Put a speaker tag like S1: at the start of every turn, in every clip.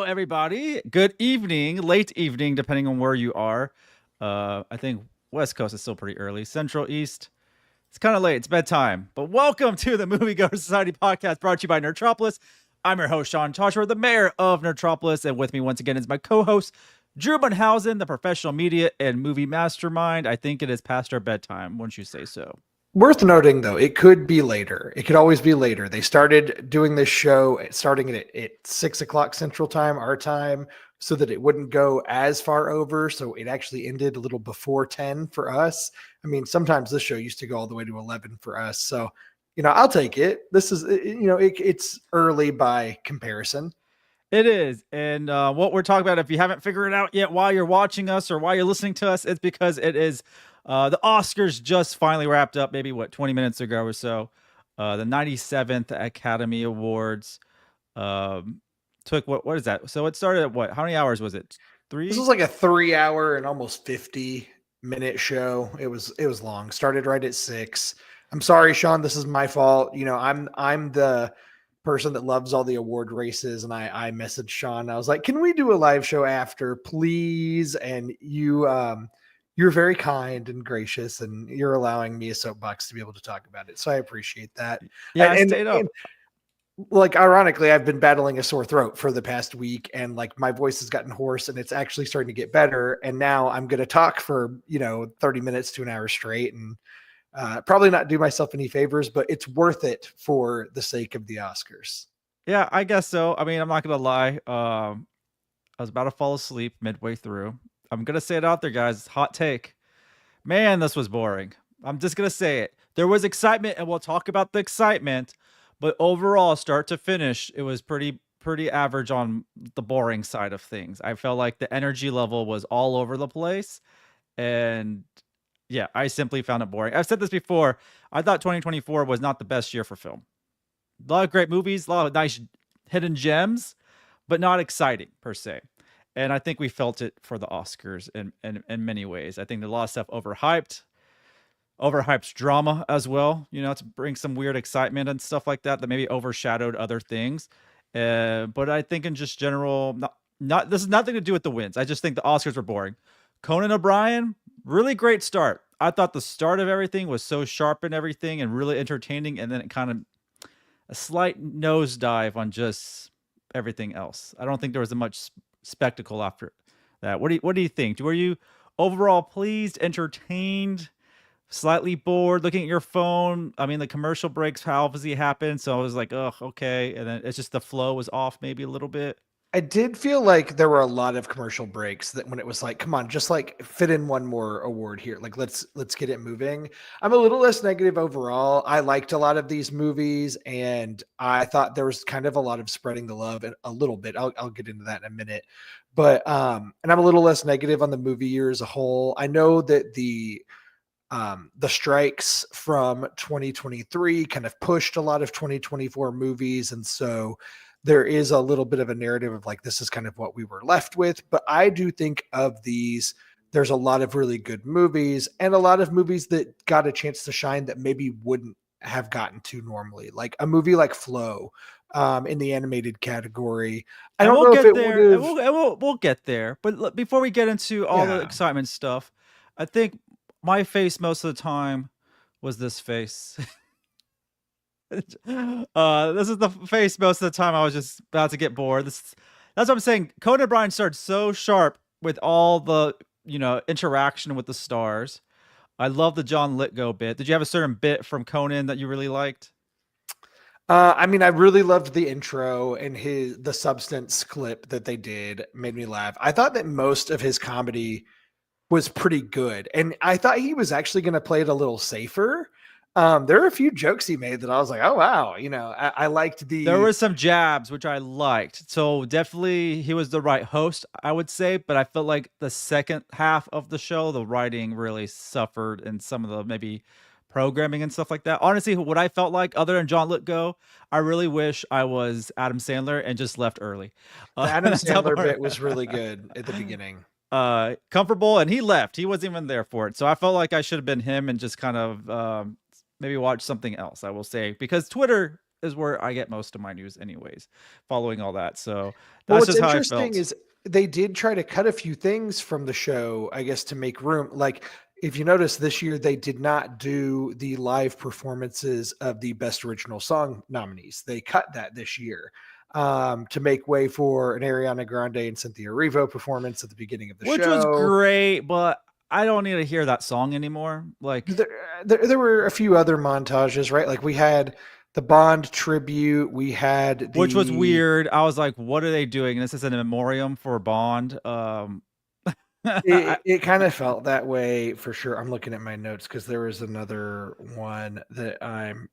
S1: everybody. Good evening, late evening, depending on where you are. I think West Coast is still pretty early. Central, East, it's kind of late. It's bedtime. But welcome to the Moviegoers Society podcast brought to you by Nerdtropolis. I'm your host, Sean Toshwer, the mayor of Nerdtropolis. And with me once again is my co-host, Drew Bunhausen, the professional media and movie mastermind. I think it is past our bedtime. Wouldn't you say so?
S2: Worth noting, though, it could be later. It could always be later. They started doing this show starting at 6 o'clock Central Time, our time, so that it wouldn't go as far over. So it actually ended a little before 10 for us. I mean, sometimes this show used to go all the way to 11 for us. So, I'll take it. This is, it's early by comparison.
S1: It is. And what we're talking about, if you haven't figured it out yet while you're watching us or while you're listening to us, it's because it is the Oscars just finally wrapped up, maybe 20 minutes ago or so. The 97th Academy Awards took what is that? So it started at what? How many hours was it? 3?
S2: This was like a 3-hour and almost 50-minute show. It was long. Started right at 6. I'm sorry, Sean. This is my fault. I'm the person that loves all the award races, and I messaged Sean. I was like, "Can we do a live show after, please?" And you're very kind and gracious, and you're allowing me a soapbox to be able to talk about it. So I appreciate that.
S1: Yeah, I stayed up.
S2: Like, ironically, I've been battling a sore throat for the past week, and like my voice has gotten hoarse, and it's actually starting to get better. And now I'm going to talk for 30 minutes to an hour straight, and probably not do myself any favors, but it's worth it for the sake of the Oscars.
S1: Yeah, I guess so. I mean, I'm not gonna lie. I was about to fall asleep midway through. I'm gonna say it out there, guys. Hot take. Man, this was boring. I'm just gonna say it. There was excitement, and we'll talk about the excitement. But overall, start to finish, it was pretty average on the boring side of things. I felt like the energy level was all over the place, and yeah, I simply found it boring. I've said this before. I thought 2024 was not the best year for film. A lot of great movies, a lot of nice hidden gems, but not exciting per se. And I think we felt it for the Oscars in many ways. I think a lot of stuff overhyped drama as well, to bring some weird excitement and stuff like that maybe overshadowed other things. But I think in just general, not this has nothing to do with the wins. I just think the Oscars were boring. Conan O'Brien, really great start. I thought the start of everything was so sharp and everything and really entertaining, and then it kind of a slight nosedive on just everything else. I don't think there was a much spectacle after that. What do you think? Were you overall pleased, entertained, slightly bored, looking at your phone? I mean, the commercial breaks obviously happened, so I was like, oh, okay. And then it's just the flow was off maybe a little bit.
S2: I did feel like there were a lot of commercial breaks that when it was like, come on, just like fit in one more award here. Like, let's get it moving. I'm a little less negative overall. I liked a lot of these movies, and I thought there was kind of a lot of spreading the love a little bit. I'll get into that in a minute. But and I'm a little less negative on the movie year as a whole. I know that the strikes from 2023 kind of pushed a lot of 2024 movies, and so there is a little bit of a narrative of like, this is kind of what we were left with. But I do think of these, there's a lot of really good movies and a lot of movies that got a chance to shine that maybe wouldn't have gotten to normally, like a movie like Flow in the animated category. I don't know if it would have.
S1: We'll get there. But before we get into all the excitement stuff, I think my face most of the time was this face. This is the face most of the time I was just about to get bored. That's what I'm saying. Conan O'Brien started so sharp with all the interaction with the stars. I love the John Lithgow bit. Did you have a certain bit from Conan that you really liked?
S2: I mean, I really loved the intro, and the substance clip that they did made me laugh. I thought that most of his comedy was pretty good, and I thought he was actually going to play it a little safer. There are a few jokes he made that I was like, oh, wow. I liked
S1: there were some jabs, which I liked. So definitely he was the right host, I would say. But I felt like the second half of the show, the writing really suffered in some of the maybe programming and stuff like that. Honestly, what I felt like, other than John Lithgow, I really wish I was Adam Sandler and just left early.
S2: The Adam Sandler bit was really good at the beginning.
S1: Comfortable, and he left. He wasn't even there for it. So I felt like I should have been him and just kind of maybe watch something else, I will say, because Twitter is where I get most of my news anyways, following all that. So
S2: Well,
S1: that's
S2: what's
S1: just how I
S2: interesting
S1: felt.
S2: is they did try to cut a few things from the show, I guess, to make room. Like, if you notice this year, they did not do the live performances of the Best Original Song nominees. They cut that this year to make way for an Ariana Grande and Cynthia Erivo performance at the beginning of the
S1: Which was
S2: show.
S1: great, but I don't need to hear that song anymore. Like,
S2: There were a few other montages, right? Like we had the Bond tribute, we had
S1: which was
S2: the
S1: weird. I was like, what are they doing? This is a memoriam for Bond.
S2: it kind of felt that way for sure. I'm looking at my notes because there was another one that I'm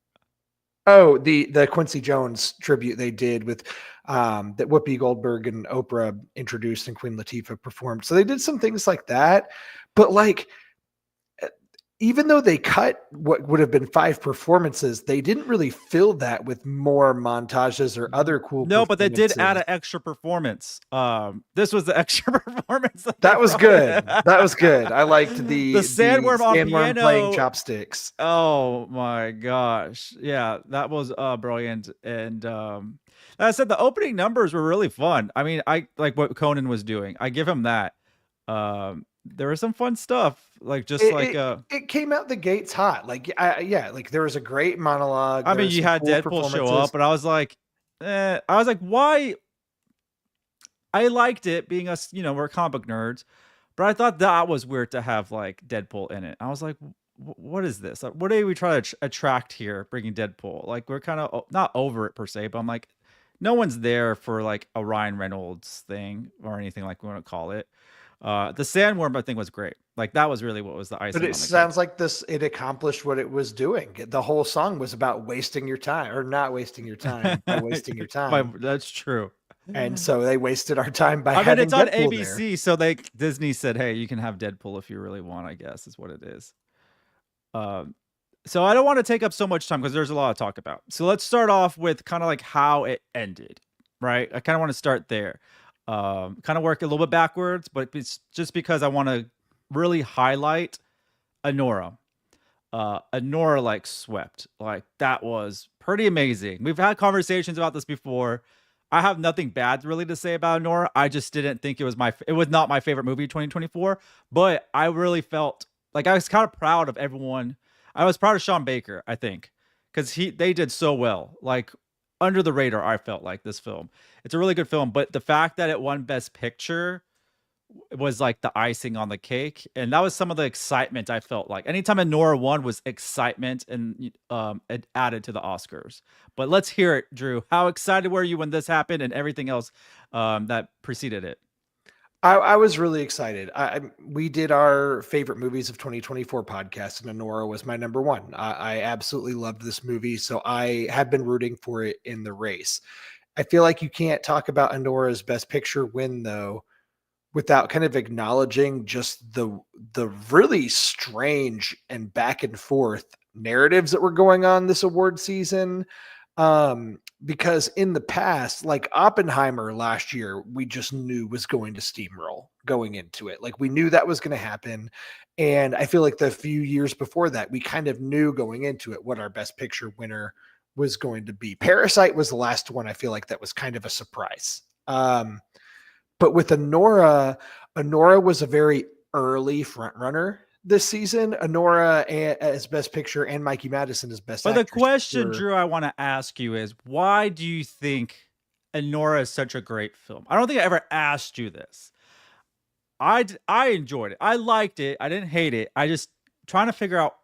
S2: oh, the Quincy Jones tribute they did with that Whoopi Goldberg and Oprah introduced and Queen Latifah performed. So they did some things like that, but like even though they cut what would have been 5 performances, they didn't really fill that with more montages or other cool
S1: No, but they did add
S2: performances.
S1: an extra performance. This was the extra performance that they
S2: That was
S1: brought in.
S2: good. That was good. I liked
S1: The
S2: the
S1: sandworm on
S2: sandworm playing
S1: piano.
S2: chopsticks.
S1: Oh my gosh. Yeah, that was brilliant. And like I said, the opening numbers were really fun. I mean, I like what Conan was doing. I give him that. There was some fun stuff. Like just
S2: It,
S1: like
S2: it it came out the gates hot. Like yeah, like there was a great monologue.
S1: I
S2: There
S1: mean,
S2: was
S1: you
S2: some
S1: had
S2: cool
S1: Deadpool show up,
S2: performances.
S1: but I was like, why? I liked it being us, we're comic book nerds, but I thought that was weird to have like Deadpool in it. I was like, what is this? Like, what are we trying to attract here, bringing Deadpool? Like, we're kind of not over it per se, but I'm like, no one's there for like a Ryan Reynolds thing or anything like we want to call it. The sandworm I think was great. Like that was really what was the
S2: But
S1: icing
S2: it
S1: on the cake.
S2: sounds like it accomplished what it was doing. The whole song was about wasting your time or not wasting your time by wasting your time.
S1: That's true.
S2: And so they wasted our time by
S1: I mean, it's
S2: having
S1: on
S2: Deadpool there.
S1: ABC, so Disney said, "Hey, you can have Deadpool if you really want." I guess is what it is. Um, so I don't want to take up so much time because there's a lot to talk about. So let's start off with kind of like how it ended, right? I kind of want to start there. Kind of work a little bit backwards, but it's just because I want to really highlight Anora. Anora like swept. Like that was pretty amazing. We've had conversations about this before. I have nothing bad really to say about Anora. I just didn't think it was not my favorite movie of 2024, but I really felt like I was kind of proud of everyone. I was proud of Sean Baker, I think, cuz they did so well. Like under the radar, I felt like this film. It's a really good film, but the fact that it won best picture was like the icing on the cake, and that was some of the excitement I felt like. Anytime Nora won was excitement, and it added to the Oscars. But let's hear it, Drew. How excited were you when this happened and everything else that preceded it?
S2: I was really excited. We did our favorite movies of 2024 podcast, and Anora was my number one. I absolutely loved this movie, so I have been rooting for it in the race. I feel like you can't talk about Anora's Best Picture win though without kind of acknowledging just the really strange and back and forth narratives that were going on this award season. Because in the past, like Oppenheimer last year, we just knew was going to steamroll going into it. Like we knew that was going to happen. And I feel like the few years before that, we kind of knew going into it what our best picture winner was going to be. Parasite was the last one I feel like that was kind of a surprise. But with Anora was a very early front runner this season. Anora as best picture and Mikey Madison as best
S1: But the
S2: actress
S1: question,
S2: were.
S1: Drew, I want to ask you is why do you think Anora is such a great film? I don't think I ever asked you this. I enjoyed it. I liked it. I didn't hate it. I just trying to figure out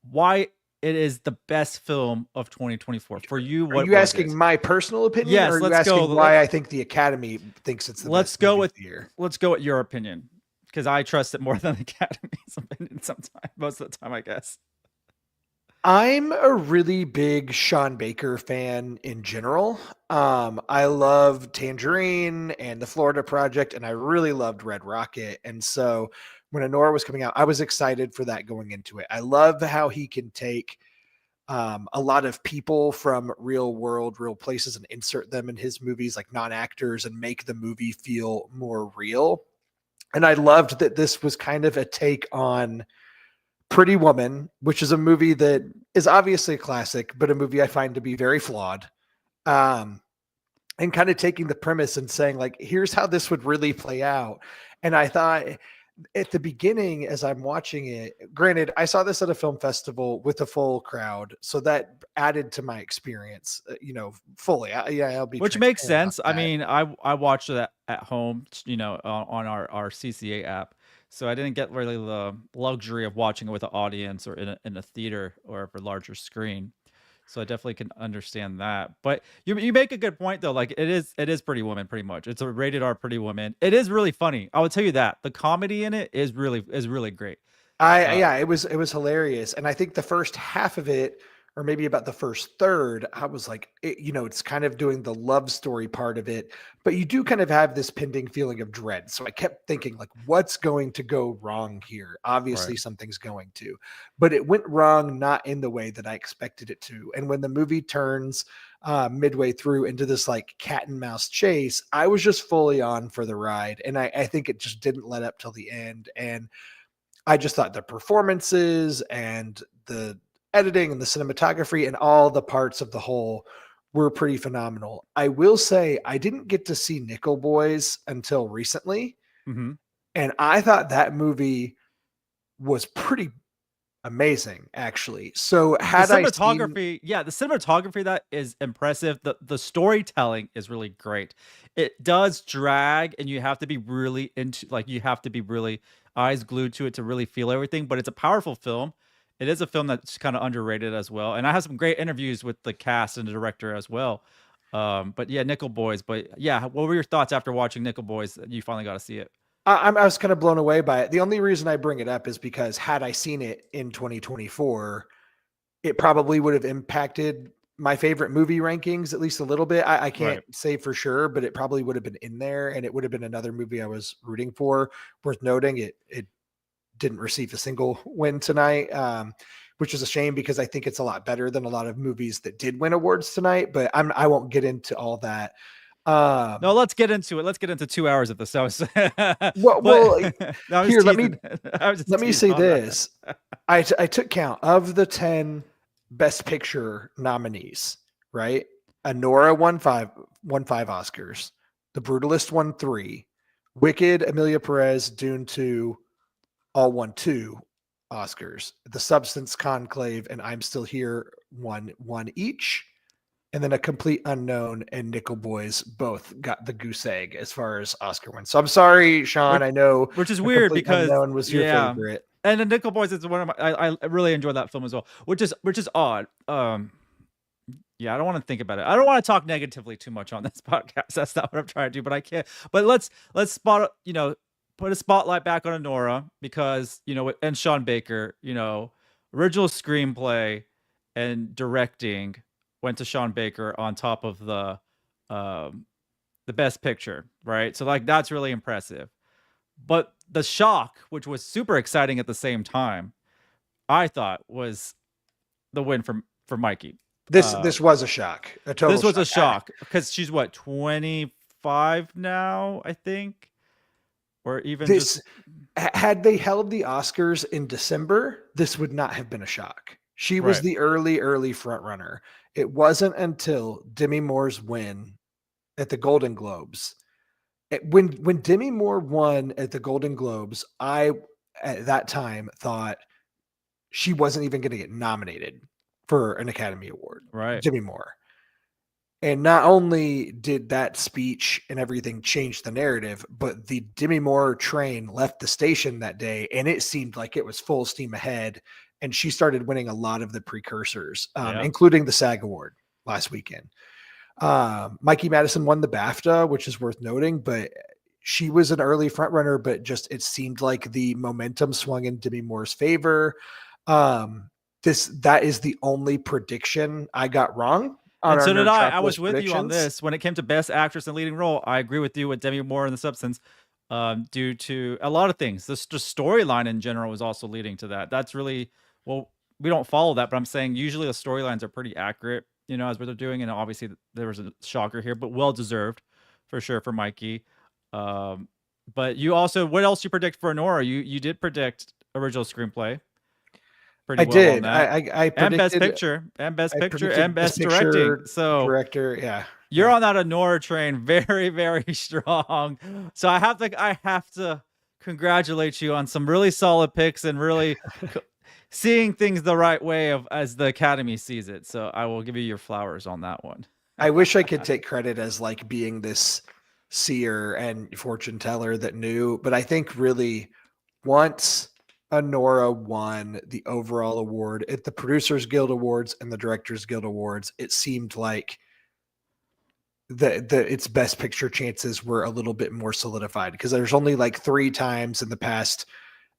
S1: why it is the best film of 2024 for you.
S2: Are
S1: What
S2: you
S1: was
S2: asking
S1: it?
S2: my personal opinion, or
S1: Yes,
S2: are you
S1: let's go.
S2: asking why I think the Academy thinks it's the
S1: Let's
S2: best
S1: go
S2: movie
S1: with
S2: of the year?
S1: let's go with your opinion because I trust it more than the Academy's opinion. Sometimes, most of the time, I guess.
S2: I'm a really big Sean Baker fan in general. I love Tangerine and the Florida Project, and I really loved Red Rocket. And so when Anora was coming out, I was excited for that going into it. I love how he can take a lot of people from real world, real places, and insert them in his movies like non-actors and make the movie feel more real. And I loved that this was kind of a take on Pretty Woman, which is a movie that is obviously a classic, but a movie I find to be very flawed. Um, and kind of taking the premise and saying, like, here's how this would really play out. And I thought at the beginning, as I'm watching it, granted, I saw this at a film festival with a full crowd, so that added to my experience, fully. Yeah, I'll be
S1: Which makes
S2: transparent about
S1: sense. I
S2: that.
S1: mean, I watched it at home, on our CCA app, so I didn't get really the luxury of watching it with an audience or in a theater or a larger screen. So I definitely can understand that. But you make a good point though. Like it is Pretty Woman pretty much. It's a rated R Pretty Woman. It is really funny. I will tell you that. The comedy in it is really great. Uh
S2: Yeah, it was hilarious, and I think the first half of it, or maybe about the first third, I was like, it's kind of doing the love story part of it, but you do kind of have this pending feeling of dread. So I kept thinking, like, what's going to go wrong here?
S1: right.
S2: Obviously, something's going to, but it went wrong not in the way that I expected it to. And when the movie turns midway through into this like cat and mouse chase, I was just fully on for the ride, and I think it just didn't let up till the end. And I just thought the performances and the editing and the cinematography and all the parts of the whole were pretty phenomenal. I will say I didn't get to see Nickel Boys until recently,
S1: Mhm.
S2: and I thought that movie was pretty amazing, actually. So
S1: The
S2: had I seen
S1: cinematography, yeah, the cinematography that is impressive. The storytelling is really great. It does drag, and you have to be really into like you have to be really eyes glued to it to really feel everything. But it's a powerful film. It is a film that's kind of underrated as well. And I have some great interviews with the cast and the director as well. But yeah, Nickel Boys. But yeah, what were your thoughts after watching Nickel Boys? That you finally got to see it.
S2: I was kind of blown away by it. The only reason I bring it up is because had I seen it in 2024, it probably would have impacted my favorite movie rankings at least a little bit. I can't
S1: Right.
S2: say for sure, but it probably would have been in there, and it would have been another movie I was rooting for. Worth noting, it didn't receive a single win tonight, which is a shame because I think it's a lot better than a lot of movies that did win awards tonight. But I won't get into all that.
S1: No,
S2: Um,
S1: let's get into it. Let's get into 2 hours of this. So,
S2: well,
S1: but I was
S2: here
S1: teasing. I was just
S2: let me
S1: teasing
S2: say
S1: on that.
S2: this. I took count of the 10 Best Picture nominees, right? Anora won five Oscars. The Brutalist won three. Wicked, Amelia Perez, Dune 2 all won two Oscars. The Substance, Conclave, and I'm Still Here won one each. And then A Complete Unknown and Nickel Boys both got the goose egg as far as Oscar wins. So I'm sorry, Sean.
S1: which
S2: I know
S1: which is
S2: A
S1: weird
S2: Complete
S1: because
S2: Unknown was your
S1: yeah,
S2: favorite.
S1: and the Nickel Boys is one of my. I really enjoyed that film as well, which is odd. Yeah, I don't want to think about it. I don't want to talk negatively too much on this podcast. That's not what I'm trying to do, but I can't. But let's spot put a spotlight back on Anora because and Sean Baker, original screenplay and directing went to Sean Baker on top of um the best picture, right? So like that's really impressive. But the shock, which was super exciting at the same time, I thought was the win for Mikey. Uh,
S2: This was a shock, a total
S1: this was a
S2: shock.
S1: shock because she's what 25 now, I think, or even just
S2: This had they held the Oscars in December, this would not have been a shock. She was
S1: right,
S2: the early front runner. It wasn't until Demi Moore's win at the Golden Globes. When Demi Moore won at the Golden Globes, I at that time thought she wasn't even going to get nominated for an Academy Award.
S1: right.
S2: Demi Moore. And not only did that speech and everything change the narrative, but the Demi Moore train left the station that day, and it seemed like it was full steam ahead. And she started winning a lot of the precursors,
S1: Yeah.
S2: including the SAG Award last weekend. Mikey Madison won the BAFTA, which is worth noting, but she was an early front runner, but just it seemed like the momentum swung in Demi Moore's favor. Um, that is the only prediction I got wrong on
S1: And
S2: our
S1: so did
S2: Nerd
S1: I.
S2: Chalk
S1: I was
S2: List
S1: with you on
S2: predictions.
S1: this when it came to best actress and leading role. I agree with you with Demi Moore and the Substance, due to a lot of things. This just storyline in general was also leading to that. That's really well. We don't follow that, but I'm saying usually the storylines are pretty accurate. As what they're doing, and obviously there was a shocker here, but well deserved for sure for Mikey. Um, but you also, what else you predict for Nora? You did predict original screenplay. pretty
S2: I
S1: well on
S2: did.
S1: that.
S2: I
S1: And best
S2: predicted
S1: picture, and best
S2: I
S1: picture, and
S2: predicted Best
S1: best directing.
S2: Picture,
S1: So
S2: director. Yeah,
S1: you're
S2: yeah.
S1: on that Anora train very, very strong. So I have to congratulate you on some really solid picks and really seeing things the right way of as the Academy sees it. So I will give you your flowers on that one.
S2: I wish I could take credit as like being this seer and fortune teller that knew, but I think really once Anora won the overall award at the Producers Guild Awards and the Directors Guild Awards, it seemed like the its best picture chances were a little bit more solidified because there's only like 3 times in the past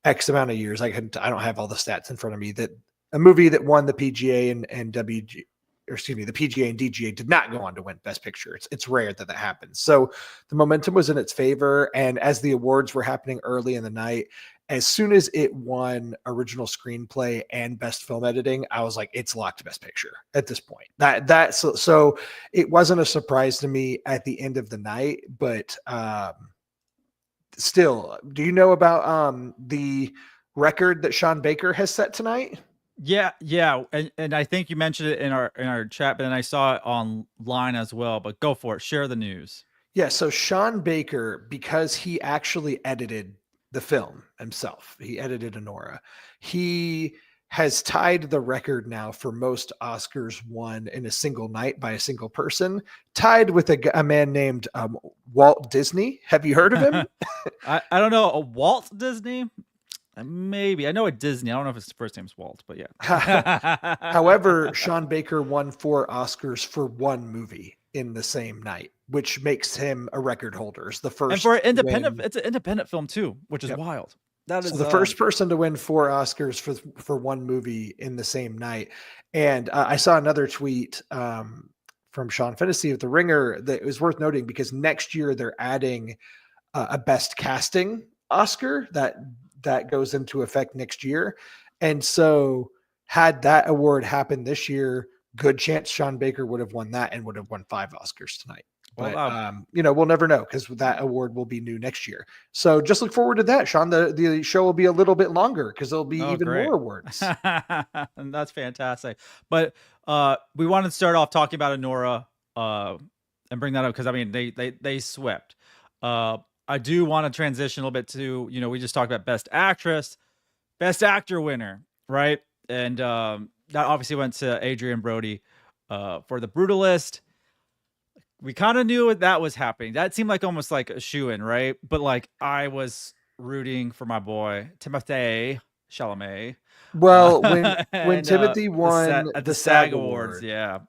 S2: X amount of years. I don't have all the stats in front of me that a movie that won the PGA and WG, or excuse me, the PGA and DGA did not go on to win Best Picture. It's rare that that happens. So the momentum was in its favor, and as the awards were happening early in the night, as soon as it won original screenplay and best film editing, I was like, it's locked Best Picture at this point. So it wasn't a surprise to me at the end of the night, but still, do you know about the record that Sean Baker has set tonight?
S1: Yeah, and I think you mentioned it in our chat, but then I saw it online as well. But go for it, share the news.
S2: Yeah, so Sean Baker, because he actually edited the film himself, he edited Anora. He has tied the record now for most Oscars won in a single night by a single person, tied with a man named Walt Disney. Have you heard of him?
S1: I don't know, a Walt Disney. Maybe I know a Disney. I don't know if his first name's Walt, but yeah.
S2: However, Sean Baker won 4 Oscars for one movie in the same night, which makes him a record holder. It's the first,
S1: and for independent, it's an independent film too, which is wild. That is
S2: so the first person to win 4 Oscars for one movie in the same night. And I saw another tweet from Sean Fennessy of The Ringer that was worth noting because next year they're adding a best casting Oscar that goes into effect next year. And so had that award happened this year, good chance Sean Baker would have won that and would have won 5 Oscars tonight. But we'll never know because that award will be new next year. So just look forward to that, Sean. The show will be a little bit longer because there'll be even more awards.
S1: And that's fantastic. But we wanted to start off talking about Anora and bring that up because I mean they swept. I do want to transition a little bit to, we just talked about Best Actress, Best Actor winner, right? And that obviously went to Adrian Brody for The Brutalist. We kind of knew that was happening. That seemed like almost like a shoo-in, right? But like I was rooting for my boy Timothée Chalamet.
S2: Well, when Timothy won
S1: at the SAG Awards, yeah,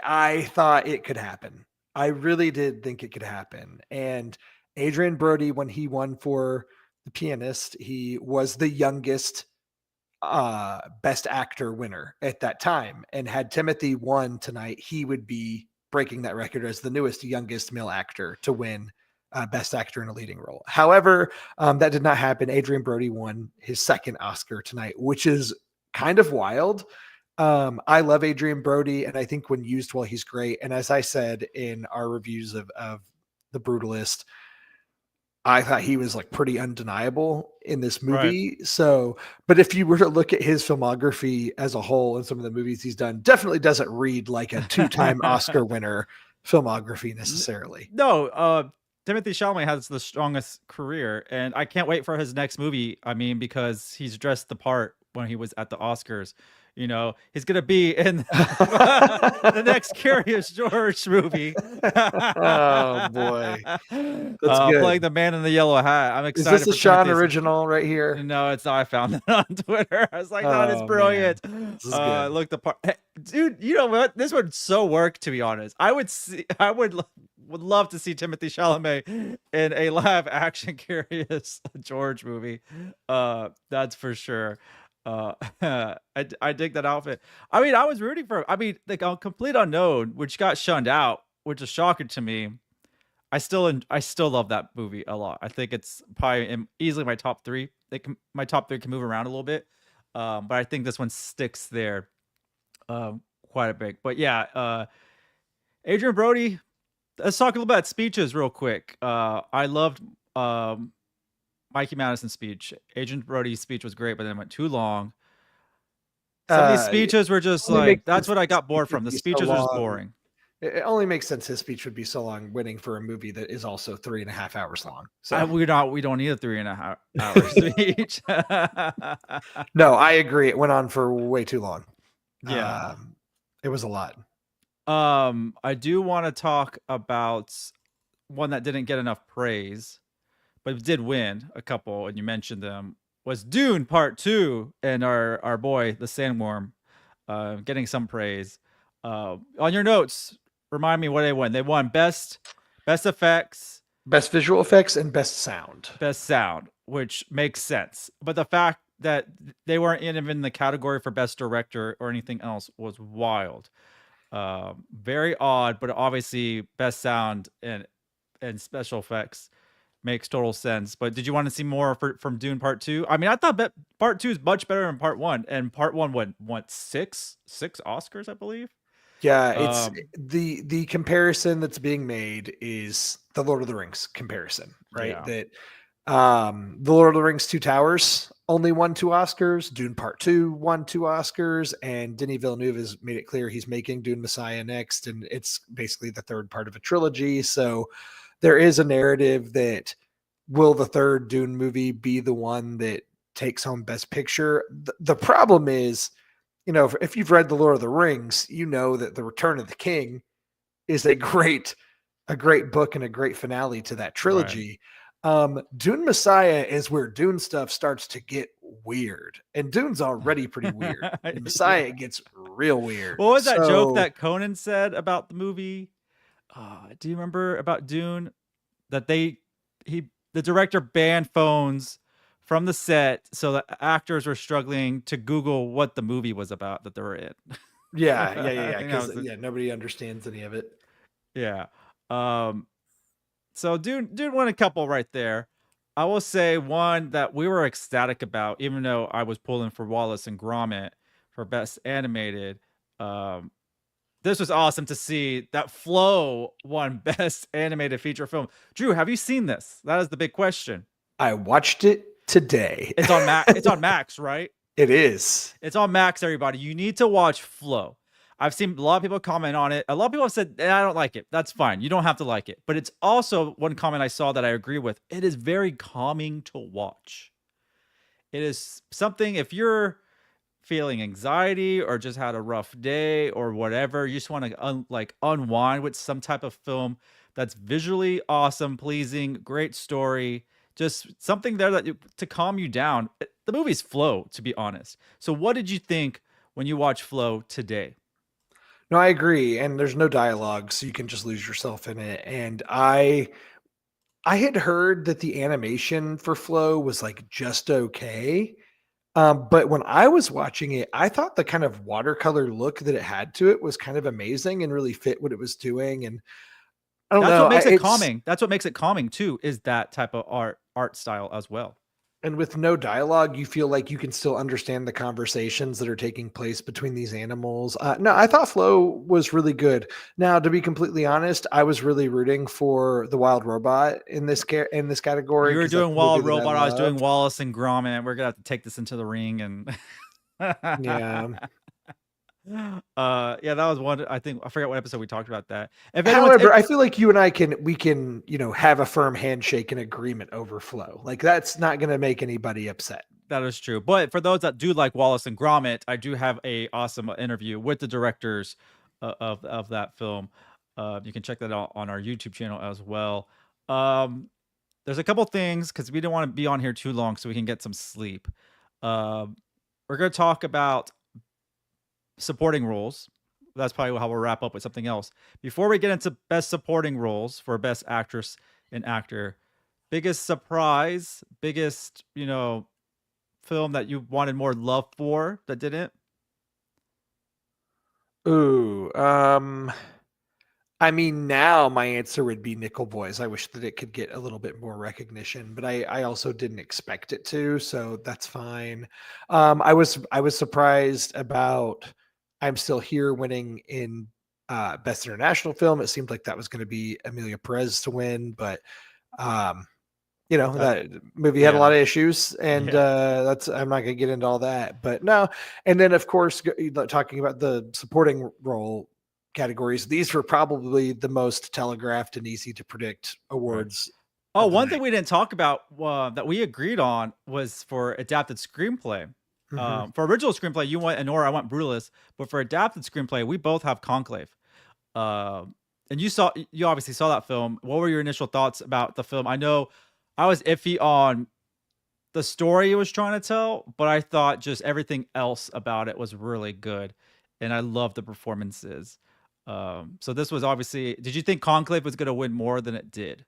S2: I thought it could happen. I really did think it could happen. And Adrian Brody, when he won for The Pianist, he was the youngest Best Actor winner at that time. And had Timothy won tonight, he would be breaking that record as the newest, youngest male actor to win Best Actor in a leading role. However, that did not happen. Adrian Brody won his second Oscar tonight, which is kind of wild. I love Adrian Brody, and I think when used well, he's great. And as I said in our reviews of The Brutalist, I thought he was like pretty undeniable in this movie. Right. So, but if you were to look at his filmography as a whole and some of the movies he's done, definitely doesn't read like a 2-time Oscar winner filmography necessarily.
S1: No, Timothée Chalamet has the strongest career, and I can't wait for his next movie. I mean, because he's dressed the part when he was at the Oscars. He's going to be in the next Curious George movie.
S2: Oh, boy. That's good.
S1: Playing the man in the yellow hat. I'm excited.
S2: Is this a Sean original right here?
S1: No, it's not. I found it on Twitter. I was like, that is brilliant. Look the part. Hey, dude, you know what? This would so work, to be honest. I would love to see Timothée Chalamet in a live action Curious George movie. That's for sure. I dig that outfit. I mean, I was rooting for him. I mean, like a Complete Unknown, which got shunned out, which is shocking to me. I still love that movie a lot. I think it's probably easily my top 3. My top 3 can move around a little bit, but I think this one sticks there quite a bit. But yeah, Adrian Brody. Let's talk a little about speeches real quick. I loved Mikey Madison's speech. Adrian Brody's speech was great, but then it went too long. Some of these
S2: It
S1: speeches were just
S2: only makes
S1: like, that's
S2: sense
S1: what I
S2: his
S1: got
S2: speech
S1: bored from.
S2: would
S1: The
S2: be so
S1: speeches were just
S2: long.
S1: boring.
S2: It only makes sense his speech would be so long, winning for a movie that is also 3.5 hours long. So
S1: We don't need a 3.5 hour speech.
S2: no, I agree. It went on for way too long.
S1: Yeah.
S2: It was a lot.
S1: I do want to talk about one that didn't get enough praise, but did win a couple, and you mentioned them, was Dune Part Two, and our boy the Sandworm, getting some praise. On your notes, remind me what they won. They won best effects,
S2: Best visual effects and best sound.
S1: best sound, which makes sense. But the fact that they weren't even in the category for best director or anything else was wild. Very odd, but obviously best sound and special effects makes total sense. But did you want to see more from Dune Part Two? I mean, I thought Part Two is much better than Part One, and Part One won six Oscars, I believe.
S2: Yeah, it's
S1: Um,
S2: the comparison that's being made is the Lord of the Rings comparison, right?
S1: yeah,
S2: That the Lord of the Rings Two Towers only won 2 Oscars, Dune Part Two won 2 Oscars, and Denis Villeneuve has made it clear he's making Dune Messiah next, and it's basically the third part of a trilogy. So there is a narrative that will the third Dune movie be the one that takes home Best Picture? The problem is, if you've read The Lord of the Rings, you know that The Return of the King is a great book and a great finale to that
S1: right.
S2: trilogy. Dune Messiah is where Dune stuff starts to get weird, and Dune's already pretty weird. In
S1: Yeah.
S2: Messiah, it gets real weird.
S1: What was that joke
S2: So
S1: that Conan said about the movie? Do you remember about Dune? That the director banned phones from the set so that actors were struggling to Google what the movie was about that they were in.
S2: yeah, yeah, yeah,
S1: I
S2: yeah.
S1: think that
S2: Because
S1: was the,
S2: nobody understands any of it.
S1: yeah. Um, so Dune won a couple right there. I will say one that we were ecstatic about, even though I was pulling for Wallace and Gromit for best animated. Um, this was awesome to see that Flow won best animated feature film. Drew, have you seen this? That is the big question.
S2: I watched it today.
S1: It's on Mac. It's on Max, right?
S2: It is.
S1: It's on Max. Everybody, you need to watch Flow. I've seen a lot of people comment on it. A lot of people have said, I don't like it. That's fine. You don't have to like it. But it's also one comment I saw that I agree with. It is very calming to watch. It is something, if you're feeling anxiety or just had a rough day or whatever, you just want to unwind with some type of film that's visually awesome, pleasing, great story, just something there to calm you down. The movie's Flow, to be honest. So what did you think when you watch Flow today?
S2: No, I agree. And there's no dialogue, so you can just lose yourself in it. And I had heard that the animation for Flow was like just okay. But when I was watching it, I thought the kind of watercolor look that it had to it was kind of amazing and really fit what it was doing. And I don't
S1: That's
S2: know,
S1: what makes it
S2: it's
S1: calming. That's what makes it calming too, is that type of art style as well.
S2: and with no dialogue, you feel like you can still understand the conversations that are taking place between these animals. No, I thought Flow was really good. Now, to be completely honest, I was really rooting for the Wild Robot in this category
S1: You were
S2: because that's
S1: doing
S2: a movie
S1: Wild
S2: that I
S1: Robot. I was doing
S2: love.
S1: Wallace and Gromit. We're gonna have to take this into the ring and
S2: Yeah.
S1: yeah, that was one. I think I forgot what episode we talked about that. If anyone's
S2: However, I feel like you and I can have a firm handshake and agreement over Flow. Like that's not going to make anybody upset.
S1: that is true. But for those that do like Wallace and Gromit, I do have a awesome interview with the directors of that film. You can check that out on our YouTube channel as well. Um, there's a couple things because we didn't want to be on here too long, so we can get some sleep. Um, we're gonna talk about supporting roles. That's probably how we'll wrap up with something else. Before we get into best supporting roles for best actress and actor, biggest surprise, biggest, film that you wanted more love for that didn't?
S2: Ooh, I mean, now my answer would be Nickel Boys. I wish that it could get a little bit more recognition, but I also didn't expect it to, so that's fine. I was surprised about I'm Still Here winning in Best International Film. It seemed like that was going to be Amelia Perez to win, but um, You know,
S1: That
S2: that movie had a
S1: yeah.
S2: lot of issues, and
S1: Yeah.
S2: that's I'm not going to get into all that, but no. And then of course, talking about the supporting role categories, these were probably the most telegraphed and easy to predict
S1: Right.
S2: awards
S1: Oh,
S2: of the
S1: one thing
S2: night.
S1: we didn't talk about, that we agreed on was for adapted screenplay.
S2: Hmm.
S1: For original screenplay, you went Anora, I went Brutalist, but for adapted screenplay, we both have Conclave. And you obviously saw that film. What were your initial thoughts about the film? I know I was iffy on the story it was trying to tell, but I thought just everything else about it was really good, and I loved the performances. So this was obviously. Did you think Conclave was going to win more than it did?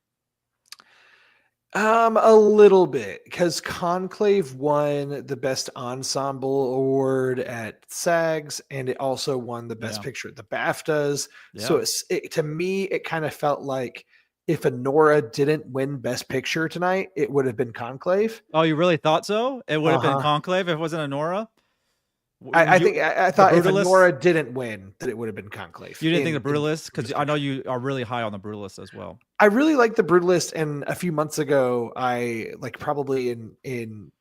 S2: A little bit, because Conclave won the Best Ensemble Award at SAGs, and it also won the Best
S1: Yeah,
S2: Picture at the BAFTAs. So
S1: yeah.
S2: to me, it kind of felt like if Anora didn't win Best Picture tonight, it would have been Conclave.
S1: Oh, you really thought so? It would
S2: Uh
S1: have been
S2: huh.
S1: Conclave if it wasn't Anora.
S2: I think I
S1: The
S2: thought if
S1: Brutalist.
S2: Anora didn't win, that it would have been Conclave
S1: You didn't think the
S2: in
S1: Brutalist
S2: for
S1: because
S2: Best
S1: I know
S2: Picture.
S1: you are really high on the Brutalist as well.
S2: I really like the Brutalist, and a few months ago, I like probably in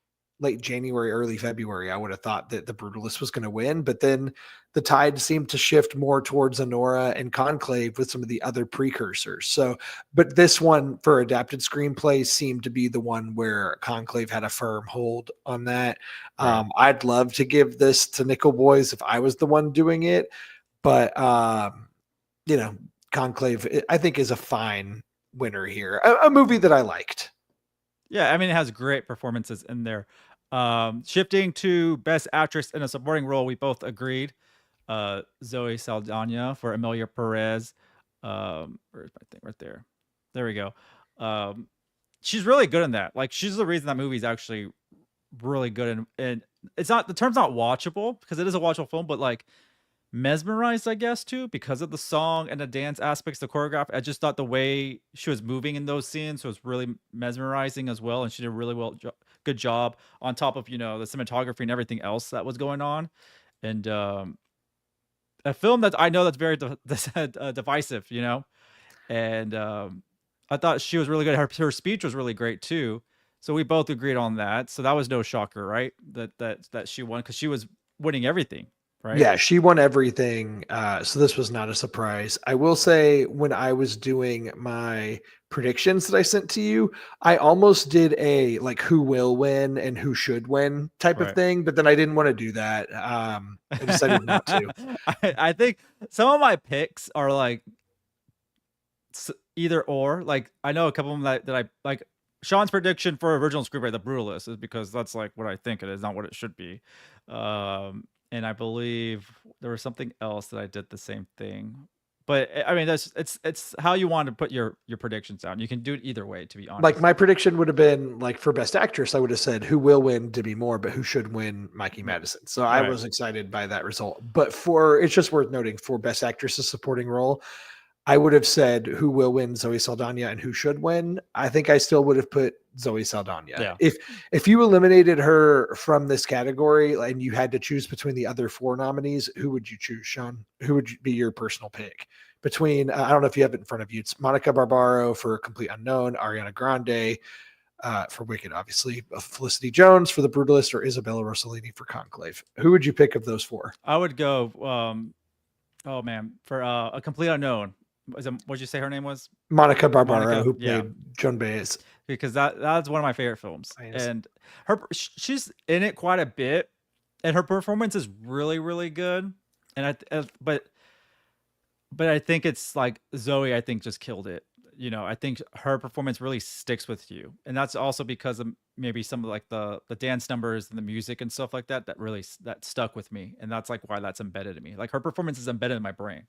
S2: late January, early February, I would have thought that the Brutalist was going to win, but then the tide seemed to shift more towards Honora and Conclave with some of the other precursors. So, but this one for adapted screenplay seemed to be the one where Conclave had a firm hold on that.
S1: Right.
S2: I'd love to give this to Nickel Boys if I was the one doing it, but you know, Conclave, I think, is a fine winner here. A movie that I liked.
S1: Yeah, I mean, it has great performances in there. Shifting to Best Actress in a Supporting Role, we both agreed. Zoe Saldana for Amelia Perez. Where's my thing right there? There we go. Um, she's really good in that. Like, she's the reason that movie's actually really good. And it's not, the term's not watchable because it is a watchable film, but like mesmerized, I guess, too, because of the song and the dance aspects, the choreography. I just thought the way she was moving in those scenes was really mesmerizing as well, and she did a really good job on top of the cinematography and everything else that was going on. And a film that I know that's very divisive, and I thought she was really good. Her speech was really great too. So we both agreed on that. So that was no shocker, right? That she won because she was winning everything, right?
S2: Yeah, she won everything. So this was not a surprise. I will say, when I was doing my predictions that I sent to you, I almost did a like who will win and who should win type of
S1: Right.
S2: thing, but then I didn't want to do that. I decided not to.
S1: I think some of my picks are like either or. Like I know a couple of them that I like. Sean's prediction for original screenplay, The Brutalist, is because that's like what I think it is, not what it should be. And I believe there was something else that I did the same thing. But I mean, it's how you want to put your predictions down. You can do it either way, to be
S2: Like
S1: honest.
S2: my prediction would have been like for best actress, I would have said who will win Demi Moore, but who should win Mikey Madison. So I
S1: Right.
S2: was excited by that result. But for it's just worth noting for best actress, a supporting role, I would have said who will win Zoe Saldana and who should win. I think I still would have put Zoe Saldana.
S1: Yeah.
S2: If you eliminated her from this category and you had to choose between the other four nominees, who would you choose, Sean? Who would be your personal pick? Between I don't know if you have it in front of you. It's Monica Barbaro for Complete Unknown, Ariana Grande for Wicked, obviously, Felicity Jones for The Brutalist, or Isabella Rossellini for Conclave. Who would you pick of those four?
S1: I would go. Oh man, for a complete unknown. What'd you say her name was?
S2: Monica Barbaro,
S1: Monica.
S2: who
S1: Yeah,
S2: played Joan Baez.
S1: because that's one of my favorite films, and she's in it quite a bit, and her performance is really really good. And but I think it's like Zoe. I think just killed it. I think her performance really sticks with you, and that's also because of maybe some of like the dance numbers and the music and stuff like that. That stuck with me, and that's like why that's embedded in me. Like her performance is embedded in my brain.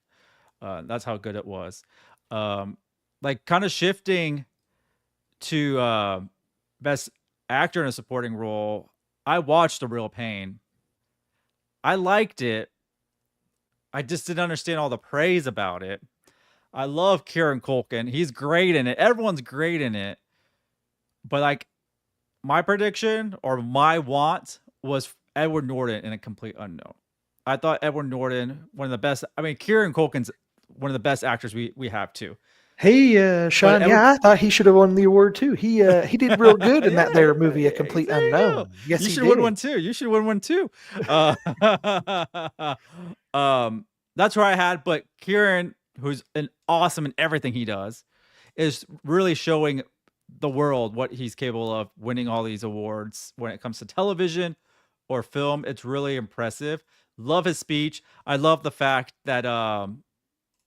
S1: That's how good it was. Um, like kind of shifting to best actor in a supporting role. I watched The Real Pain. I liked it. I just didn't understand all the praise about it. I love Kieran Culkin. He's great in it. Everyone's great in it. But like my prediction or my want was Edward Norton in A Complete Unknown. I thought Edward Norton, one of the best. I mean, Kieran Culkin's one of the best actors we have too.
S2: Hey,
S1: But
S2: Sean. Yeah, I thought he should have won the award too. He did real good in
S1: yeah,
S2: that there movie, A
S1: there
S2: Complete
S1: you go.
S2: Unknown. Yes,
S1: You
S2: he
S1: should win
S2: did.
S1: one too. You should win one too. Uh, um, that's where I had, but Kieran, who's an awesome in everything he does, is really showing the world what he's capable of, winning all these awards when it comes to television or film. It's really impressive. Love his speech. I love the fact that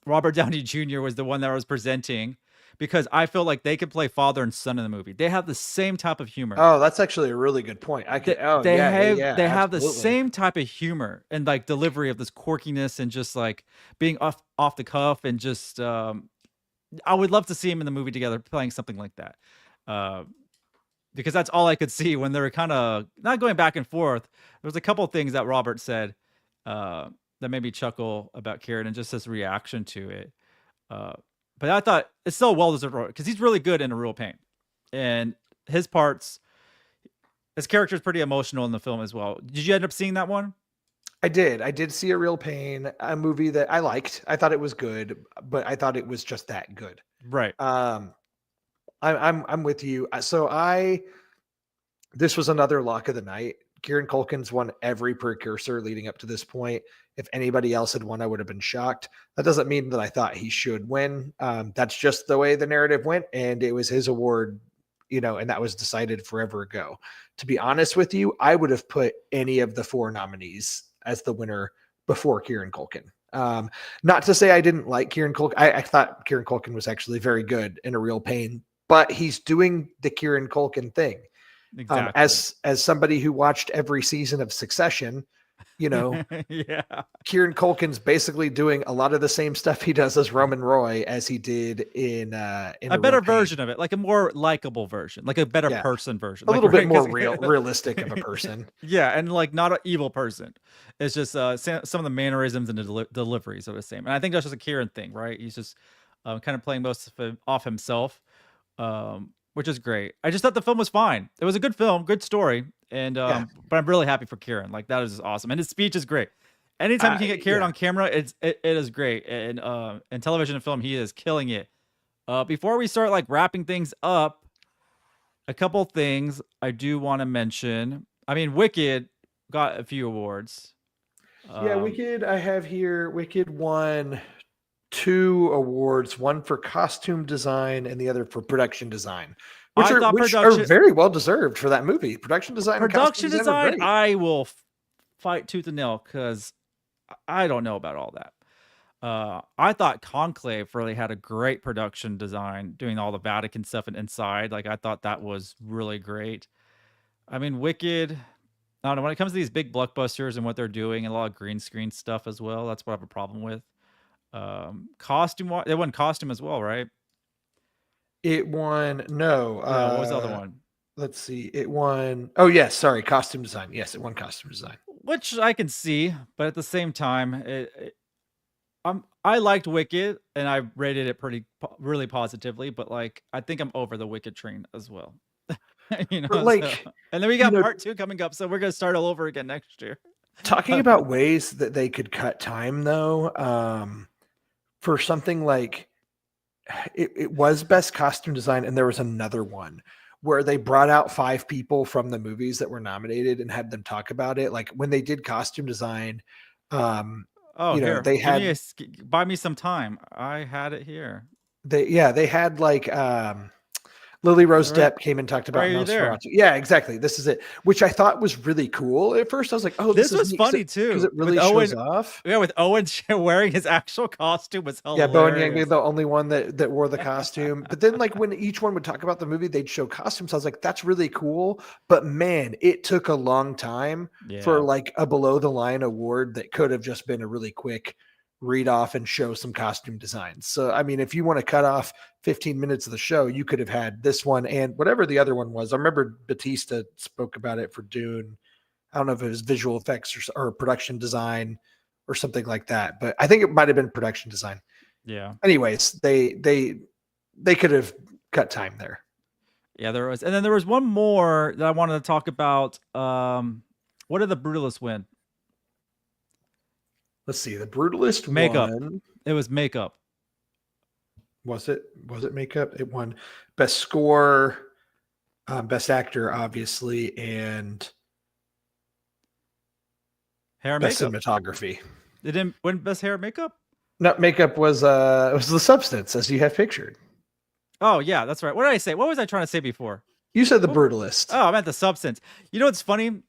S1: Robert Downey Jr. was the one that was presenting, because I feel like they could play father and son in the movie. They have the same type of humor.
S2: Oh, that's actually a really good point. I could.
S1: They,
S2: Oh,
S1: they
S2: yeah, yeah,
S1: have
S2: yeah.
S1: they have the
S2: Absolutely.
S1: same type of humor and like delivery of this quirkiness and just like being off the cuff and just I would love to see him in the movie together playing something like that. Uh, because that's all I could see when they were kind of not going back and forth. There was a couple of things that Robert said uh, that made me chuckle about Kieran and just his reaction to it. Uh, but I thought it's so well deserved because he's really good in A Real Pain, and his parts, his character is pretty emotional in the film as well. Did you end up seeing that one?
S2: I did. I did see A Real Pain, a movie that I liked. I thought it was good, but I thought it was just that good.
S1: Right.
S2: Um, I'm with you. This was another lock of the night. Kieran Culkin's won every precursor leading up to this point. If anybody else had won, I would have been shocked. That doesn't mean that I thought he should win. That's just the way the narrative went, and it was his award, and that was decided forever ago. To be honest with you, I would have put any of the four nominees as the winner before Kieran Culkin. Not to say I didn't like Kieran Culkin. I thought Kieran Culkin was actually very good in A Real Pain, but he's doing the Kieran Culkin thing.
S1: Exactly.
S2: As somebody who watched every season of Succession, you know,
S1: Yeah.
S2: Kieran Culkin's basically doing a lot of the same stuff he does as Roman Roy as he did in
S1: A
S2: A Real
S1: better
S2: Pain.
S1: version of it, like a more likable version, like a better
S2: Yeah.
S1: person version,
S2: A
S1: like
S2: little bit more
S1: because
S2: realistic of a person.
S1: yeah, and like not an evil person. It's just some of the mannerisms and the deliveries are the same, and I think that's just a Kieran thing, right? He's just kind of playing most of it off himself, which is great. I just thought the film was fine. It was a good film, good story, and
S2: Yeah.
S1: but I'm really happy for Kieran. Like that is just awesome, and his speech is great. Anytime you can get Kieran
S2: Yeah.
S1: on camera, it is great, and in television and film, he is killing it. Before we start like wrapping things up, a couple things I do want to mention. I mean, Wicked got a few awards.
S2: Yeah,
S1: Um,
S2: Wicked, I have here. Wicked won 2 awards, one for costume design and the other for production design, which
S1: I
S2: are
S1: thought
S2: which are very well deserved for that movie. Production design and costume
S1: production
S2: design are
S1: design,
S2: great.
S1: I will fight tooth and nail because I don't know about all that. I thought Conclave really had a great production design, doing all the Vatican stuff and inside. Like I thought that was really great. I mean, Wicked. I don't know when it comes to these big blockbusters and what they're doing, and a lot of green screen stuff as well. That's what I have a problem with. Costume, they won costume as well, right?
S2: It won no,
S1: Yeah. What was the other one?
S2: let's see. It won. Oh yes, sorry, costume design. Yes, it won costume design.
S1: Which I can see, but at the same time, I liked Wicked and I rated it really positively, but like I think I'm over the Wicked train as well.
S2: But
S1: So,
S2: like,
S1: and then we
S2: you
S1: got
S2: know,
S1: part two coming up, so we're gonna start all over again next year.
S2: talking about ways that they could cut time though, for something like it was best costume design, and there was another one where they brought out 5 people from the movies that were nominated and had them talk about it. Like when they did costume design, um,
S1: Oh, here,
S2: they
S1: give me
S2: had
S1: buy me some time. I had it here.
S2: they had like Lily Rose
S1: All right,
S2: Depp came and talked about
S1: right
S2: Nosferatu.
S1: there.
S2: Yeah, exactly. This is it, which I thought was really cool. At first, I was like, "Oh, this
S1: This
S2: is
S1: was
S2: neat,"
S1: funny
S2: because
S1: too
S2: it
S1: with
S2: really shows
S1: Owen.
S2: off.
S1: Yeah, with Owen wearing his actual costume was
S2: Yeah, Bowen Yang being
S1: hilarious.
S2: the only one that wore the costume. But then, like when each one would talk about the movie, they'd show costumes. I was like, "That's really cool." But man, it took a long time for
S1: Yeah.
S2: like a below the line award that could have just been a really quick read off and show some costume designs. So, I mean, if you want to cut off 15 minutes of the show, you could have had this one and whatever the other one was. I remember Batista spoke about it for Dune. I don't know if it was visual effects or production design or something like that, but I think it might have been production design.
S1: Yeah.
S2: Anyways, they could have cut time there.
S1: Yeah, there was. And then there was one more that I wanted to talk about. What did the Brutalist win?
S2: Let's see. The Brutalist
S1: Makeup.
S2: one.
S1: It was makeup.
S2: Was it makeup? It won best score, best actor, obviously, and
S1: Hair and
S2: best
S1: makeup.
S2: cinematography.
S1: It didn't win best hair and makeup.
S2: No, makeup was the substance as you have pictured.
S1: Oh yeah, that's right. What did I say? What was I trying to say before?
S2: You said the
S1: What?
S2: brutalist.
S1: Oh, I meant the substance. You know what's funny?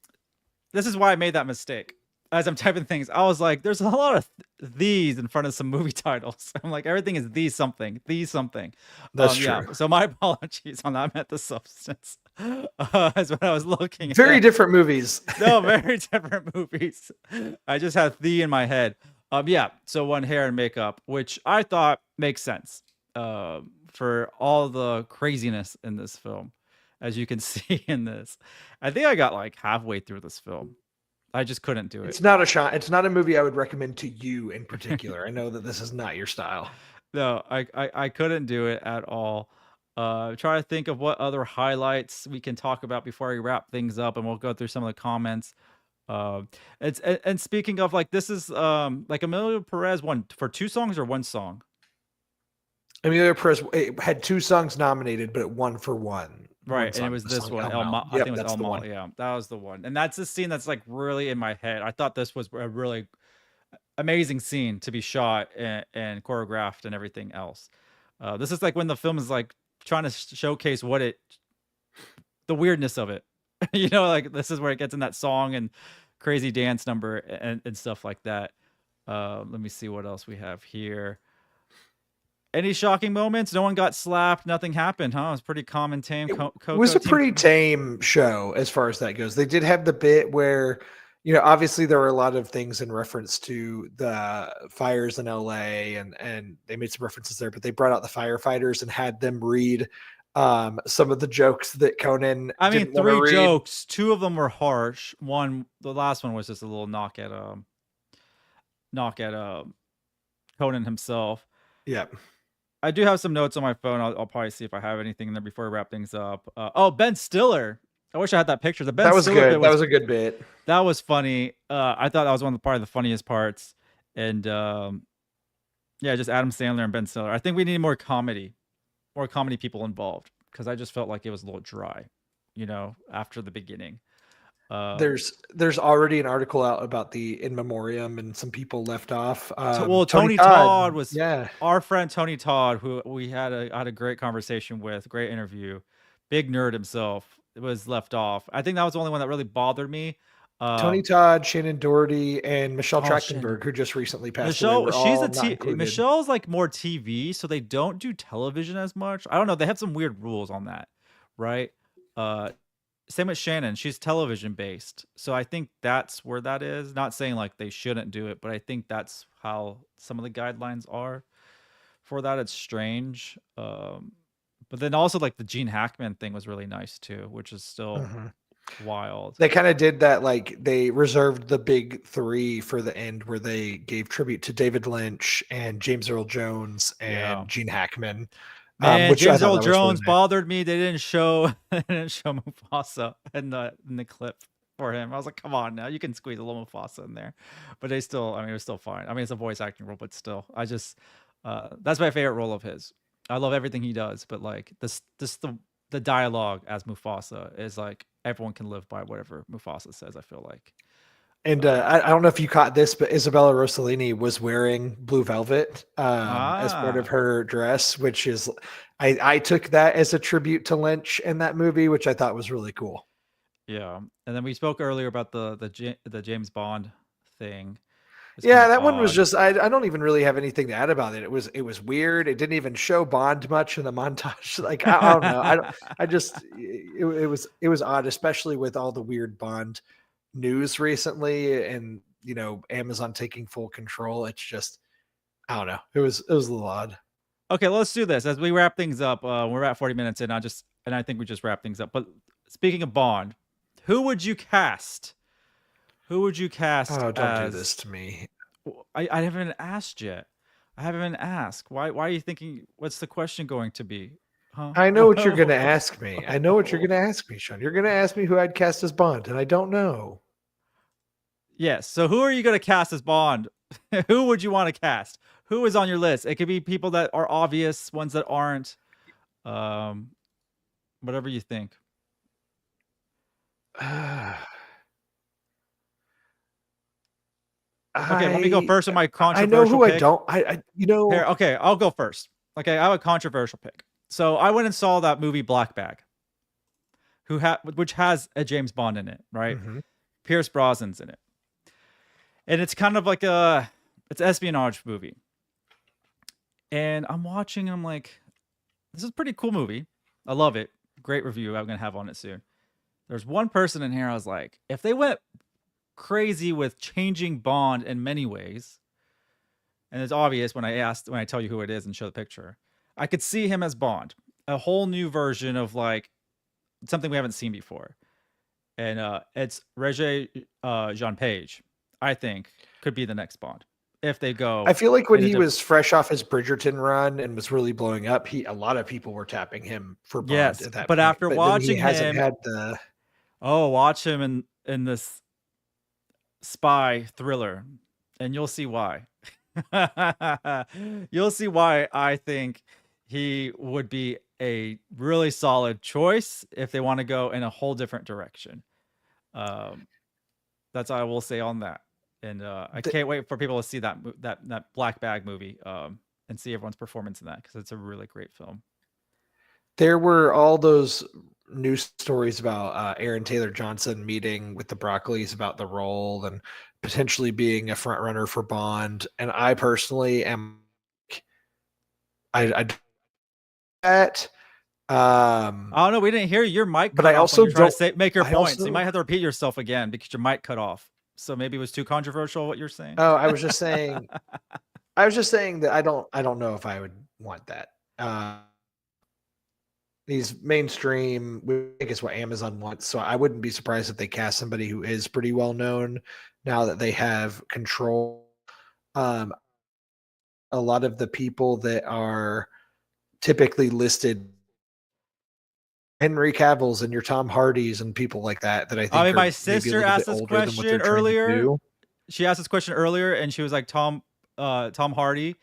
S1: This is why I made that mistake. As I'm typing things, I was like, "There's a lot of these in front of some movie titles." I'm like, everything is the something, the something.
S2: That's
S1: Yeah.
S2: true.
S1: So my apologies on that. I meant the substance. Is what I was looking
S2: Very
S1: at.
S2: different movies.
S1: No, very different movies. I just had the in my head. Yeah. So one hair and makeup, which I thought makes sense. For all the craziness in this film, as you can see in this. I think I got like halfway through this film. I just couldn't do it.
S2: It's not a shot. It's not a movie I would recommend to you in particular. I know that this is not your style.
S1: No, I couldn't do it at all. Try to think of what other highlights we can talk about before we wrap things up, and we'll go through some of the comments. It's and speaking of like this is like Emilio Perez won for 2 songs or 1 song.
S2: Emilio Perez had 2 songs nominated, but it won for one.
S1: Right, and it was this one. I think it was El Mal. Yeah, that was the one. And that's the scene that's like really in my head. I thought this was a really amazing scene to be shot and choreographed and everything else. This is like when the film is like trying to showcase the weirdness of it. You know, like this is where it gets in that song and crazy dance number and stuff like that. Let me see what else we have here. Any shocking moments? No one got slapped. Nothing happened, huh? It was pretty calm and tame.
S2: It was a pretty tame show as far as that goes. They did have the bit where, obviously there were a lot of things in reference to the fires in LA and they made some references there, but they brought out the firefighters and had them read some of the jokes that Conan
S1: I mean,
S2: didn't want to
S1: 3
S2: read.
S1: jokes. 2 of them were harsh. The last one was just a little knock at Conan himself.
S2: Yeah.
S1: I do have some notes on my phone. I'll probably see if I have anything in there before we wrap things up. Oh, Ben Stiller. I wish I had that picture. The Ben
S2: That was
S1: Stiller
S2: good.
S1: bit
S2: That was a good bit.
S1: That was funny. I thought that was probably the funniest parts. And yeah, just Adam Sandler and Ben Stiller. I think we need more comedy people involved because I just felt like it was a little dry, after the beginning.
S2: There's already an article out about the in memoriam and some people left off.
S1: Tony Todd was our friend Tony Todd, who we had a great conversation with, great interview, big nerd himself. It was left off. I think that was the only one that really bothered me.
S2: Tony Todd, Shannon Doherty, and Michelle Trachtenberg, who just recently passed away.
S1: Michelle's like more TV, so they don't do television as much. I don't know. They have some weird rules on that, right? Same with Shannon. She's television based. So I think that's where that is. Not saying like they shouldn't do it, but I think that's how some of the guidelines are for that. It's strange. But then also like the Gene Hackman thing was really nice too, which is still wild.
S2: They kind of did that. Like they reserved the big 3 for the end where they gave tribute to David Lynch and James Earl Jones and Gene Hackman.
S1: Man, James Earl Jones bothered me. They didn't show Mufasa in the clip for him. I was like, come on now, you can squeeze a little Mufasa in there. But it was still fine. I mean, it's a voice acting role, but still, that's my favorite role of his. I love everything he does, but like the dialogue as Mufasa is like everyone can live by whatever Mufasa says, I feel like.
S2: And I don't know if you caught this, but Isabella Rossellini was wearing blue velvet as part of her dress, which is, I took that as a tribute to Lynch in that movie, which I thought was really cool.
S1: Yeah, and then we spoke earlier about the James Bond thing.
S2: Yeah, that one was just, I don't even really have anything to add about it. It was weird. It didn't even show Bond much in the montage. Like I don't know. It was odd, especially with all the weird Bond news recently and Amazon taking full control. It's just, I don't know, it was a little odd.
S1: Okay, let's do this as we wrap things up. We're at 40 minutes in. I think we just wrap things up. But speaking of Bond, who would you cast? Oh, don't
S2: do this to me.
S1: I haven't asked yet. I haven't even asked. Why are you thinking, what's the question going to be? Huh?
S2: I know what you're going to ask me. I know what you're going to ask me, Sean. You're going to ask me who I'd cast as Bond, and I don't know.
S1: Yes. So who are you going to cast as Bond? Who would you want to cast? Who is on your list? It could be people that are obvious, ones that aren't. Um, whatever you think. Okay, let me go first with my
S2: I know
S1: controversial
S2: who I
S1: pick.
S2: don't. I you know.
S1: Here, okay, I'll go first. Okay, I have a controversial pick. So I went and saw that movie Black Bag, which has a James Bond in it, right?
S2: Mhm.
S1: Pierce Brosnan's in it, and it's kind of like it's an espionage movie. And I'm watching, and I'm like, this is a pretty cool movie. I love it. Great review. I'm gonna have on it soon. There's one person in here I was like, if they went crazy with changing Bond in many ways, and it's obvious when I tell you who it is and show the picture, I could see him as Bond, a whole new version of like something we haven't seen before, and it's Regé Jean Page. I think could be the next Bond if they go.
S2: I feel like when
S1: in a
S2: he was fresh off his Bridgerton run and was really blowing up, a lot of people were tapping him for Bond
S1: Yes,
S2: at that
S1: but
S2: point.
S1: after
S2: But then he
S1: watching
S2: hasn't
S1: him,
S2: had the.
S1: watch him in this spy thriller, and you'll see why. You'll see why I think he would be a really solid choice if they want to go in a whole different direction. That's all I will say on that. And I can't wait for people to see that Black Bag movie and see everyone's performance in that, because it's a really great film.
S2: There were all those news stories about Aaron Taylor Johnson meeting with the Broccolis about the role and potentially being a front runner for Bond. And I personally am. I that.
S1: I don't know. We didn't hear your mic
S2: But
S1: cut
S2: I
S1: off when
S2: also
S1: you're trying to
S2: don't.
S1: make your
S2: I
S1: point. So you
S2: also.
S1: might have to repeat yourself again because your mic cut off. So maybe it was too controversial what you're saying.
S2: Oh, I was just saying. I was just saying that I don't know if I would want that. He's mainstream. We think it's what Amazon wants, so I wouldn't be surprised if they cast somebody who is pretty well known now that they have control. A lot of the people that are typically listed, Henry Cavill's and your Tom Hardys and people like that, that I
S1: I
S2: think
S1: mean,
S2: are
S1: my
S2: maybe a
S1: sister
S2: little bit
S1: asked this
S2: older than what they're
S1: question
S2: trying to
S1: earlier.
S2: do.
S1: She asked this question earlier, and she was like Tom Hardy.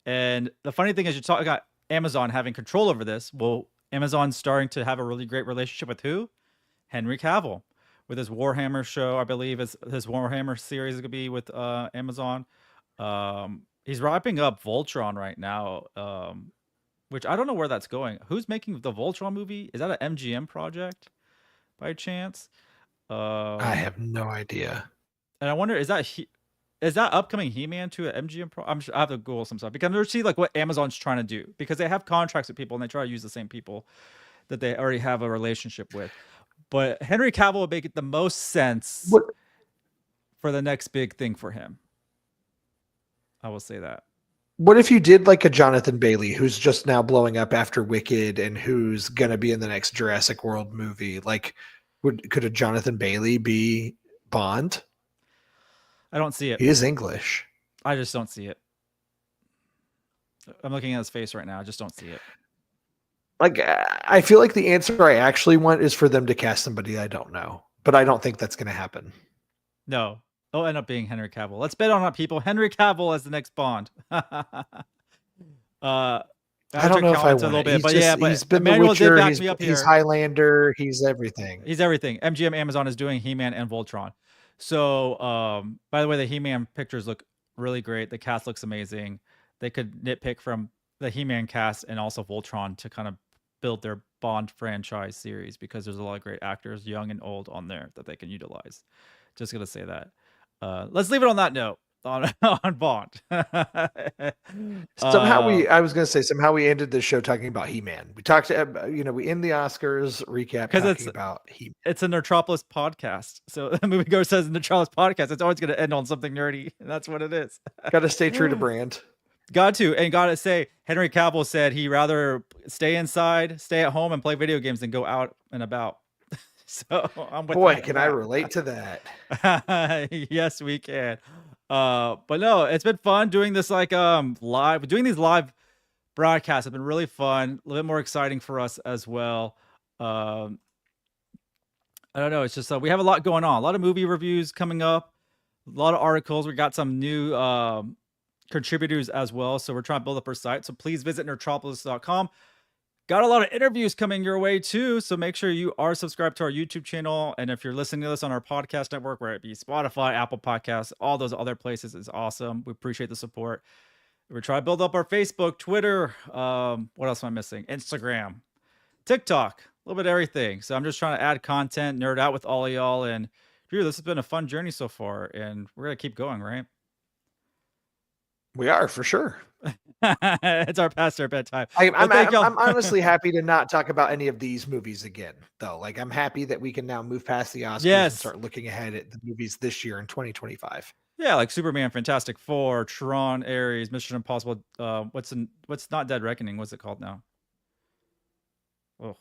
S1: And the funny thing is, you got Amazon having control over this. Well, Amazon's starting to have a really great relationship with who? Henry Cavill, with his Warhammer show. I believe his Warhammer series is gonna be with Amazon. He's wrapping up Voltron right now, which I don't know where that's going. Who's making the Voltron movie? Is that an MGM project by chance?
S2: I have no idea.
S1: And I wonder, is that upcoming He-Man to an MGM I'm sure I have to Google some stuff because I'm gonna see like what Amazon's trying to do, because they have contracts with people and they try to use the same people that they already have a relationship with. But Henry Cavill would make it the most sense
S2: What
S1: for the next big thing for him. I will say that.
S2: What if you did like a Jonathan Bailey, who's just now blowing up after Wicked and who's gonna be in the next Jurassic World movie? Like, could a Jonathan Bailey be Bond?
S1: I don't see it.
S2: He is English.
S1: I just don't see it. I'm looking at his face right now. I just don't see it.
S2: Like, I feel like the answer I actually want is for them to cast somebody I don't know, but I don't think that's going to happen.
S1: No, it'll end up being Henry Cavill. Let's bet on it, people. Henry Cavill as the next Bond.
S2: I don't know if I want
S1: a little
S2: it.
S1: bit, but yeah, but
S2: he's been
S1: Emmanuel
S2: The Witcher.
S1: did back me up
S2: He's
S1: here.
S2: Highlander. He's everything.
S1: He's everything. MGM Amazon is doing He-Man and Voltron. So, by the way, the He-Man pictures look really great. The cast looks amazing. They could nitpick from the He-Man cast and also Voltron to kind of build their Bond franchise series, because there's a lot of great actors, young and old, on there that they can utilize. Just gonna say that. Let's leave it on that note. On Bond.
S2: Somehow we ended this show talking about He-Man. We talked, we end the Oscars recap talking about He-Man.
S1: It's a Nertropolis podcast. So the Moviegoers says Nertropolis podcast. It's always going to end on something nerdy, and that's what it is.
S2: Got to stay true to brand.
S1: Got to say, Henry Cavill said he'd rather stay inside, stay at home, and play video games than go out and about. So I'm with
S2: Boy, can I relate to that?
S1: Yes, we can. But no, it's been fun doing this doing these live broadcasts have been really fun, a little bit more exciting for us as well. I don't know, it's just we have a lot going on, a lot of movie reviews coming up, a lot of articles. We got some new contributors as well. So we're trying to build up our site. So please visit nerdtropolis.com. Got a lot of interviews coming your way too. So make sure you are subscribed to our YouTube channel. And if you're listening to this on our podcast network, where it be Spotify, Apple Podcasts, all those other places, is awesome. We appreciate the support. We're trying to build up our Facebook, Twitter. What else am I missing? Instagram, TikTok, a little bit of everything. So I'm just trying to add content, nerd out with all of y'all. And Drew, this has been a fun journey so far, and we're gonna keep going, right?
S2: We are, for sure.
S1: It's our past our bedtime.
S2: I'm honestly happy to not talk about any of these movies again, though. Like, I'm happy that we can now move past the Oscars and start looking ahead at the movies this year in 2025.
S1: Yeah, like Superman, Fantastic Four, Tron, Ares, Mission Impossible. What's not Dead Reckoning? What's it called now? Oh,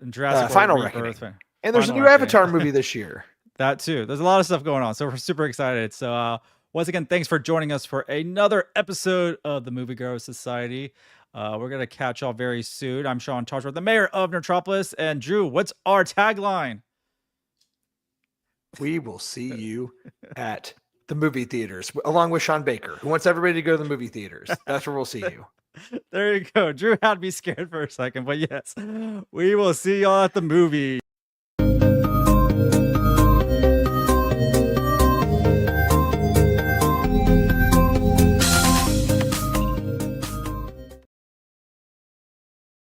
S1: Jurassic
S2: Final Reckoning. And there's a new Avatar movie this year.
S1: That too. There's a lot of stuff going on, so we're super excited. So once again, thanks for joining us for another episode of the Moviegoers Society. We're gonna catch y'all very soon. I'm Sean Toshworth, the mayor of Nerdtropolis, and Drew, what's our tagline?
S2: We will see you at the movie theaters, along with Sean Baker, who wants everybody to go to the movie theaters. That's where we'll see you.
S1: There you go. Drew had me scared for a second, but yes, we will see y'all at the movie.